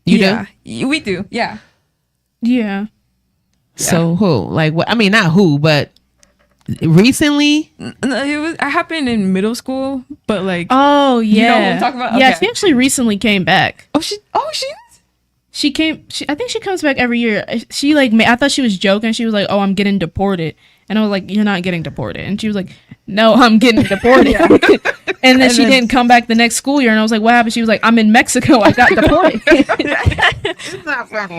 you do? We do. Yeah. Yeah. So who? Like what? I mean, not who, but recently. It happened in middle school, but like. Oh yeah. You know what I'm talking about? Yeah, she actually recently came back. She came. I think she comes back every year. She like. I thought she was joking. She was like, "Oh, I'm getting deported," and I was like, "You're not getting deported." And she was like, "No, I'm getting deported." And then she didn't come back the next school year, and I was like, "What happened?" She was like, "I'm in Mexico. I got deported." It's not funny.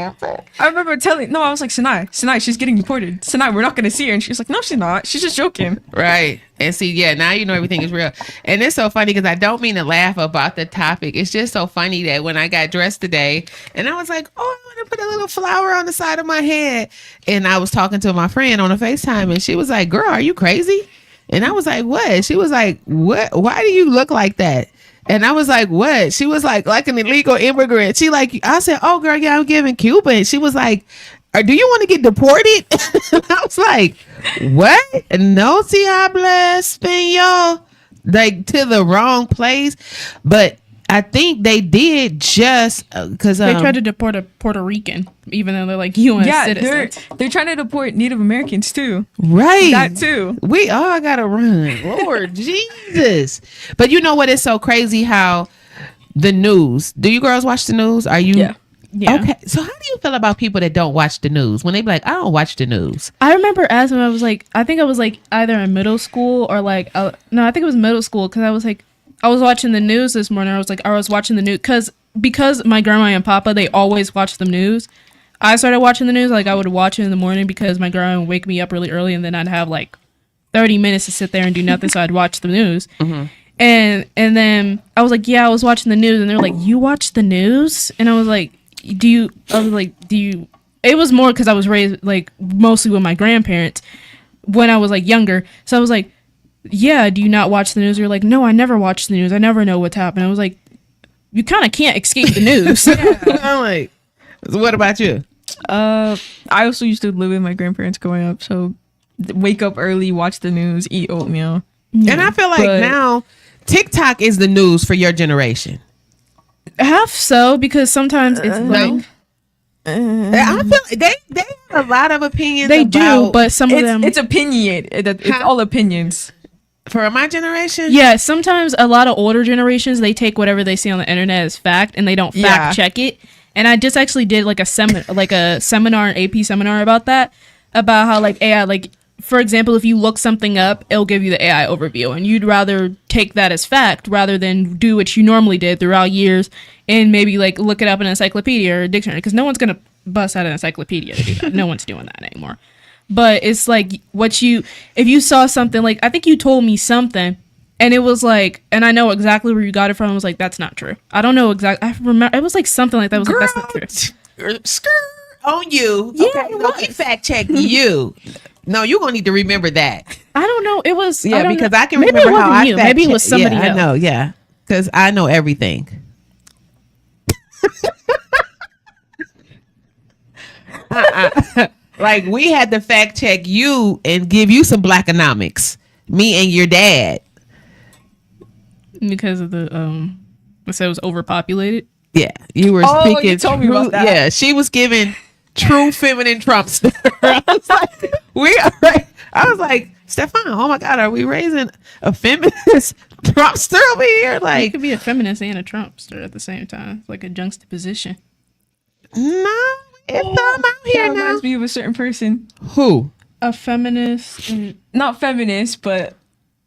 I remember I was like, Sinai, she's getting deported. Sinai, we're not going to see her. And she's like, no, she's not. She's just joking. Right. And see, yeah, now you know everything is real. And it's so funny because I don't mean to laugh about the topic. It's just so funny that when I got dressed today and I was like, oh, I want to put a little flower on the side of my head. And I was talking to my friend on a FaceTime and she was like, girl, are you crazy? And I was like, what? She was like, what? Why do you look like that? And I was like, what? She was like an illegal immigrant. She like, I said, oh girl, yeah, I'm giving Cuban. She was like, do you want to get deported? I was like, what? No te habla español. Like to the wrong place. But I think they did just because they tried to deport a Puerto Rican, even though they're like U.S. citizens. They're trying to deport Native Americans too. Right. That too. We all gotta run. Lord Jesus. But you know what is so crazy how the news. Do you girls watch the news? Are you? Yeah. Okay. So how do you feel about people that don't watch the news when they be like, I don't watch the news? I remember asking, I was like, I think I was like either in middle school or like, no, I think it was middle school because I was like, I was watching the news this morning. I was watching the news because my grandma and papa, they always watch the news. I started watching the news. Like I would watch it in the morning because my grandma would wake me up really early and then I'd have like 30 minutes to sit there and do nothing. So I'd watch the news. Mm-hmm. And then I was like, yeah, I was watching the news. And they're like, you watch the news? And I was like, do you? It was more because I was raised like mostly with my grandparents when I was like younger. So I was like, yeah, do you not watch the news? You're like, no, I never watch the news. I never know what's happening. I was like, you kind of can't escape the news. I'm like, what about you? I also used to live with my grandparents growing up. So wake up early, watch the news, eat oatmeal. And I feel like now TikTok is the news for your generation. Half so, because sometimes it's like... I feel they have a lot of opinions. They do, but some of them... It's opinionated. It's all opinions. For my generation? Yeah, sometimes a lot of older generations, they take whatever they see on the internet as fact and they don't fact check it. And I just actually did like a seminar, an AP seminar about that, about how like AI, like for example, if you look something up, it'll give you the AI overview, and you'd rather take that as fact rather than do what you normally did throughout years and maybe like look it up in an encyclopedia or a dictionary, because no one's gonna bust out an encyclopedia to do that. No one's doing that anymore. But it's like if you saw something, like I think you told me something, and it was like, and I know exactly where you got it from. I was like, that's not true. I don't know exactly. I remember it was like something like that. I was like, that's not true. Skirt on you. Yeah, okay, it no, was. we fact check you. No, you're gonna need to remember that. I don't know. It was Because I can maybe remember it how wasn't I you. fact Maybe it was check- somebody yeah, else. I know, yeah, because I know everything. Like we had to fact check you and give you some black economics. Me and your dad. Because of the I said it was overpopulated. Yeah, you were Oh, speaking. you told me true, about that. Yeah, she was giving true feminine Trumpster. I was like, I was like, Stefan, oh my God, are we raising a feminist Trumpster over here? You Like, could be a feminist and a Trumpster at the same time. It's like a juxtaposition. no, I'm out That here now. reminds me of a certain person. Who? A feminist. Not feminist, but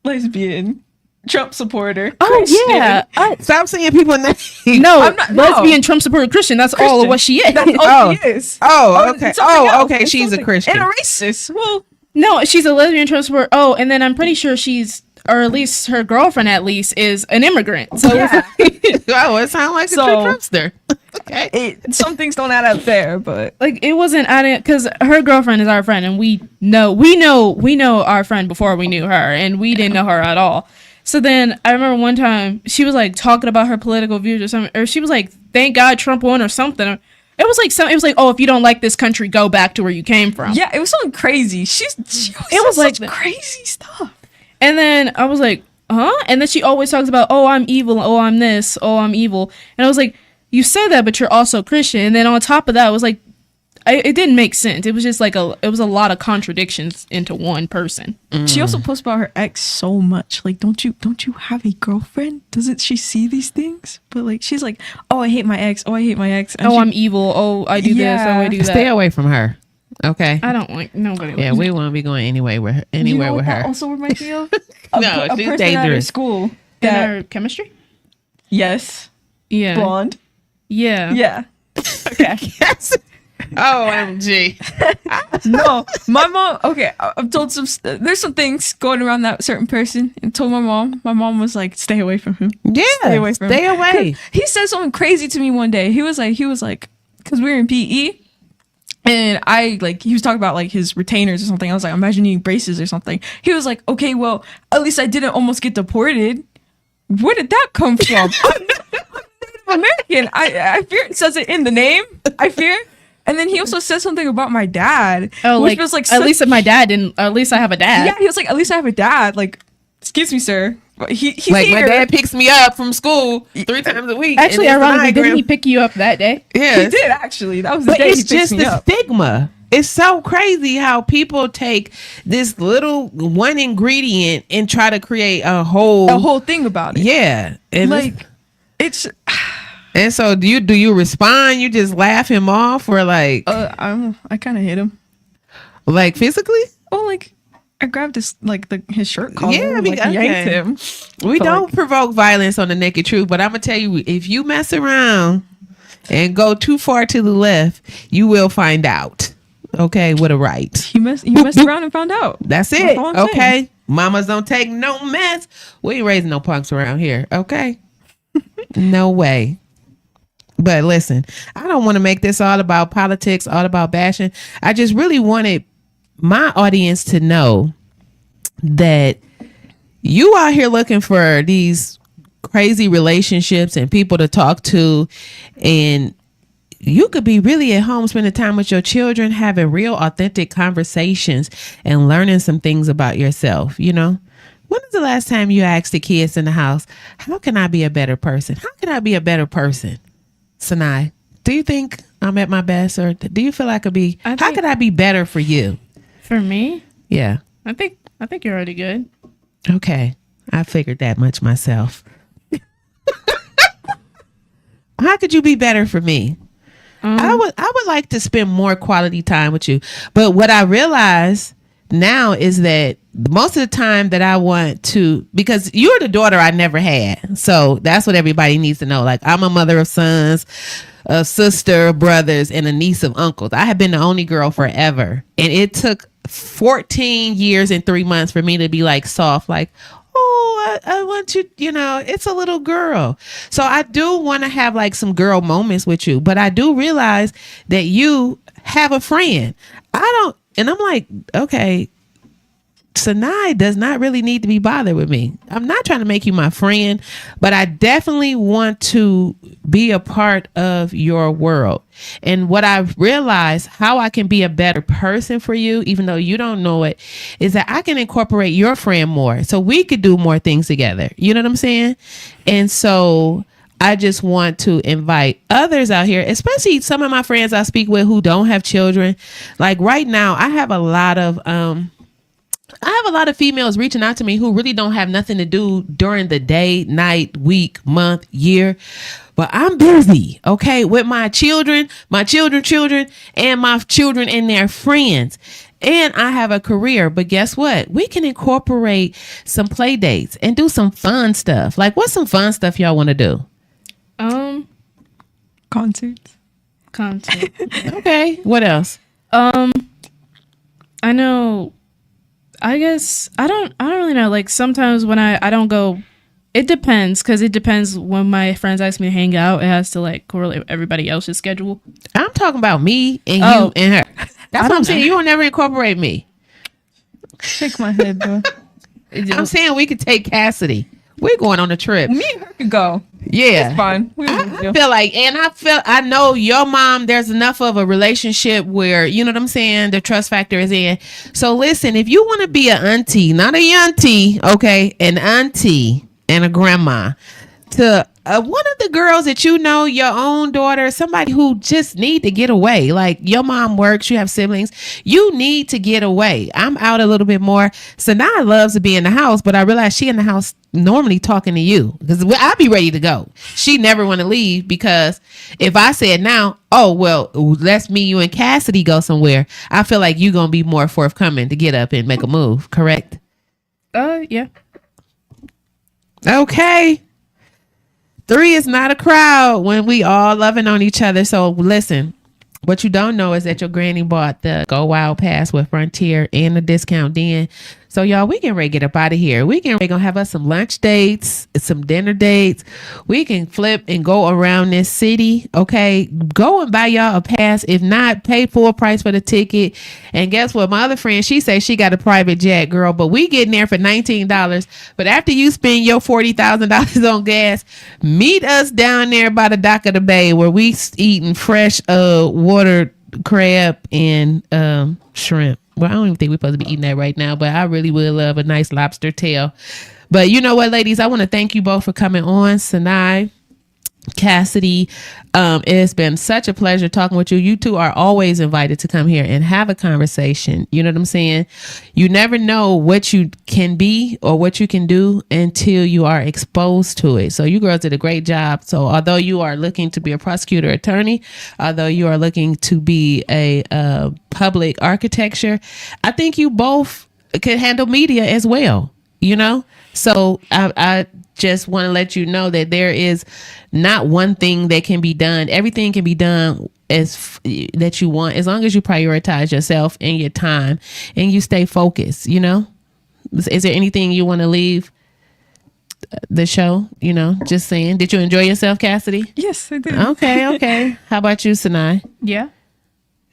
lesbian. Trump supporter. Oh Christian. yeah. Stop saying people names. No, I'm not- no. lesbian Trump supporter Christian. That's all of what she is. That's all she is. Oh, okay. Something Oh, else. okay. It's She's a something- Christian. And a racist. Well, No, she's a lesbian Trump supporter. Oh, and then I'm pretty sure she's, or at least her girlfriend at least, is an immigrant. So yeah. Oh, it sounds like So- a true Trumpster. Okay. Some things don't add up there, but like it wasn't, I didn't, because her girlfriend is our friend, and we know our friend before we knew her, and we didn't know her at all. So then I remember one time she was like talking about her political views or something, or she was like, "Thank God Trump won" or something. It was like it was like, "Oh, if you don't like this country, go back to where you came from." yeah, it was something crazy. She It was like such crazy stuff. And then I was like, "Huh?" And then she always talks about, "Oh, I'm evil. Oh, I'm this. Oh, I'm evil." And I was like, "You say that, but you're also Christian." And then on top of that, it was like, it didn't make sense. It was just like it was a lot of contradictions into one person. She also posts about her ex so much. Like, don't you have a girlfriend? Doesn't she see these things? But like, she's like, "Oh, I hate my ex. Oh, I hate my ex." And Oh, I'm evil. Oh, I do this. Oh, I do that. Stay away from her. Okay. I don't like nobody. Yeah, likes we won't be going anywhere with her. you Anywhere know with what that her. also reminds me of? No, a she's person at her dangerous. school. in That our chemistry. yes, Yeah. blonde. Yeah. Yeah. Okay. Yes. OMG. No, my mom. Okay, I've told there's some things going around that certain person, and told my mom. My mom was like, "Stay away from him." Yeah. Stay away from Stay him. away. He said something crazy to me one day. He was like, because we were in PE, and he was talking about like his retainers or something. I was like, imagine needing braces or something. He was like, okay, well, at least I didn't almost get deported. Where did that come from? I'm American. I fear it says it in the name. I fear. And then he also said something about my dad. Oh, which like, was like at least if my dad didn't. At least I have a dad. yeah, he was like, at least I have a dad. Like, excuse me, sir. But he's Like my here. dad picks me up from school 3 times a week. Actually, and it's ironically, didn't he diagram. pick you up that day? Yes. He did actually. That was the But day it's he picked just me the up. stigma. It's so crazy how people take this little one ingredient and try to create a whole thing about it. yeah. And Like, it's and so do you respond? You just laugh him off or like I kind of hit him. like physically? Oh, like I grabbed his his shirt collar. Yeah, like, because- yanked okay. him. We But, don't like- provoke violence on the Naked Truth, but I'm gonna tell you, if you mess around and go too far to the left, you will find out. Okay, with a right. You messed around and found out. That's That's it. all I'm saying. Okay. Mamas don't take no mess. We ain't raising no punks around here. Okay. No way. But listen, I don't want to make this all about politics, all about bashing. I just really wanted my audience to know that you out here looking for these crazy relationships and people to talk to, and you could be really at home spending time with your children, having real authentic conversations and learning some things about yourself. You know, when is the last time you asked the kids in the house, how can I be a better person? How can I be a better person? Sanai, do you think I'm at my best, or do you feel I could be, how could I be better for you? For me, Yeah. I think you're already good. Okay. I figured that much myself. How could you be better for me? I would like to spend more quality time with you. But what I realize now is that most of the time that I want to, because you're the daughter I never had. So that's what everybody needs to know. Like, I'm a mother of sons, a sister of brothers, and a niece of uncles. I have been the only girl forever. And it took 14 years and 3 months for me to be like soft, like, oh, I want you, it's a little girl. So I do want to have like some girl moments with you, but I do realize that you have a friend. And I'm like, okay, Sanai does not really need to be bothered with me. I'm not trying to make you my friend, but I definitely want to be a part of your world. And what I've realized, how I can be a better person for you, even though you don't know it, is that I can incorporate your friend more so we could do more things together. You know what I'm saying? And so I just want to invite others out here, especially some of my friends I speak with who don't have children. Like right now, I have a lot of females reaching out to me who really don't have nothing to do during the day, night, week, month, year. But I'm busy, okay, with my children, and my children and their friends. And I have a career. But guess what? We can incorporate some play dates and do some fun stuff. Like, what's some fun stuff y'all want to do? Concerts. Okay. What else? I know. I guess I don't really know. Like sometimes when I don't go, it depends because it depends when my friends ask me to hang out. It has to like correlate with everybody else's schedule. I'm talking about me and you and her. That's what I'm saying. You will never incorporate me. Shake my head, bro. I'm saying we could take Cassidy. We're going on a trip. Me and her could go. Yeah. It's fine. I feel like, I know your mom, there's enough of a relationship where, you know what I'm saying, the trust factor is in. So listen, if you want to be an auntie, not a auntie, okay, an auntie and a grandma to one of the girls that you know, your own daughter, somebody who just need to get away. Like your mom works, you have siblings, you need to get away. I'm out a little bit more. So now I loves to be in the house, but I realize she in the house normally talking to you because I'll be ready to go. She never want to leave because if I said now, oh, well, let's me, you and Cassidy go somewhere, I feel like you going to be more forthcoming to get up and make a move. Correct? Yeah. Okay. 3 is not a crowd when we all loving on each other. So listen, what you don't know is that your granny bought the Go Wild Pass with Frontier and the discount den. So y'all, we can ready to get up out of here. We gonna have us some lunch dates, some dinner dates. We can flip and go around this city. Okay, go and buy y'all a pass. If not, pay full price for the ticket. And guess what? My other friend, she say she got a private jet, girl. But we getting there for $19. But after you spend your $40,000 on gas, meet us down there by the dock of the bay where we eating fresh water crab and shrimp. Well, I don't even think we're supposed to be eating that right now, but I really would love a nice lobster tail. But you know what, ladies? I want to thank you both for coming on. Sanai, Cassidy, it's been such a pleasure talking with you. You two are always invited to come here and have a conversation. You know what I'm saying? You never know what you can be or what you can do until you are exposed to it. So you girls did a great job. So although you are looking to be a prosecutor attorney, although you are looking to be a public architecture, I think you both can handle media as well, you know? So I just want to let you know that there is not one thing that can be done. Everything can be done that you want, as long as you prioritize yourself and your time and you stay focused, you know? Is there anything you want to leave the show? You know, just saying. Did you enjoy yourself, Cassidy? Yes, I did. Okay. How about you, Sanai? Yeah.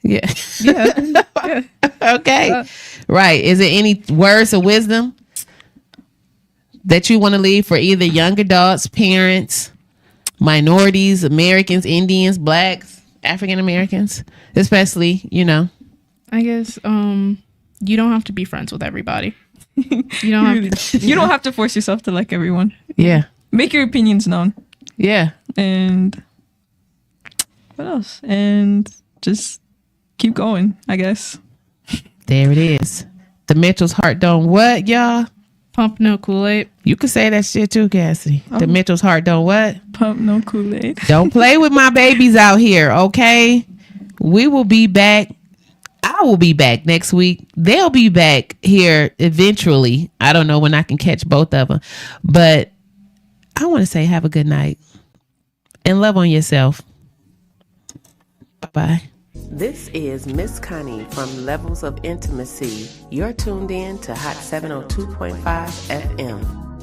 Yeah. Yeah. Okay. Right. Is there any words of wisdom that you want to leave for either young adults, parents, minorities, Americans, Indians, blacks, African Americans, especially, you know? I guess you don't have to be friends with everybody. You don't have to. You don't have to force yourself to like everyone. Yeah. Make your opinions known. Yeah. And what else? And just keep going, I guess. There it is. The Mitchell's heart don't what, y'all? Pump no Kool-Aid. You can say that shit too, Cassie. The Mitchell's heart don't what? Pump no Kool-Aid. Don't play with my babies out here, okay? We will be back. I will be back next week. They'll be back here eventually. I don't know when I can catch both of them. But I want to say have a good night. And love on yourself. Bye-bye. This is Miss Connie from Levels of Intimacy. You're tuned in to Hot 702.5 FM.